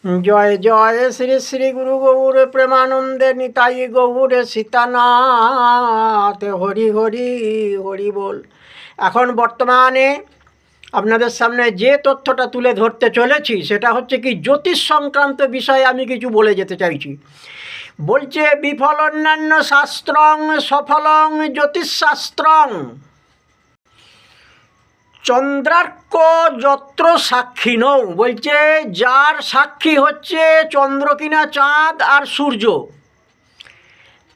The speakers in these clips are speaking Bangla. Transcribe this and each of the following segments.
জয় জয় শ্রী শ্রী গুরু গৌর প্রেমানন্দে নিতাই গৌরে সীতানাথ হরি হরি হরি বল। এখন বর্তমানে আপনাদের সামনে যে তথ্যটা তুলে ধরতে চলেছি সেটা হচ্ছে কি জ্যোতিষ সংক্রান্ত বিষয়ে আমি কিছু বলে যেতে চাইছি। বলছে বিফল অন্যান্য শাস্ত্রং সফলং জ্যোতিষশাস্ত্রং চন্দ্রার্ক যত্র সাক্ষী নৌ। বলছে যার সাক্ষী হচ্ছে চন্দ্র কিনা চাঁদ আর সূর্য,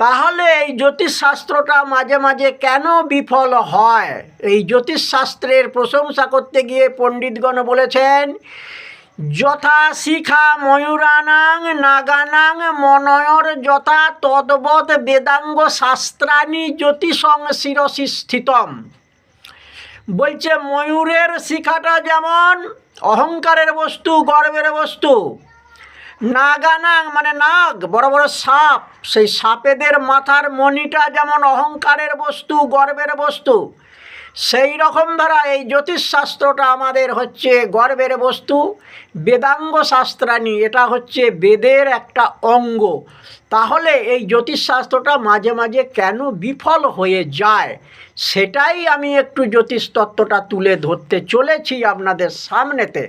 তাহলে এই জ্যোতিষশাস্ত্রটা মাঝে মাঝে কেন বিফল হয়? এই জ্যোতিষশাস্ত্রের প্রশংসা করতে গিয়ে পণ্ডিতগণ বলেছেন যথা শিখা ময়ূরানাং নাগানাং মনয়র যথা তদ্বৎ বেদাঙ্গ শাস্ত্রাণি জ্যোতিষং শিরসি স্থিতম। বলছে ময়ূরের শিখাটা যেমন অহংকারের বস্তু, গর্বের বস্তু, নাগানাং মানে নাগ, বড় বড় সাপ, সেই সাপেদের মাথার মণিটা যেমন অহংকারের বস্তু, গর্বের বস্তু, সেই রকম ধারা এই জ্যোতিষশাস্ত্রটা আমাদের হচ্ছে গর্বের বস্তু। বেদাঙ্গ শাস্ত্রাণী, এটা হচ্ছে বেদের একটা অঙ্গ। তাহলে এই জ্যোতিষশাস্ত্রটা মাঝে মাঝে কেন বিফল হয়ে যায় সেটাই আমি একটু জ্যোতিষ তত্ত্বটা তুলে ধরতে চলেছি আপনাদের সামনেতে।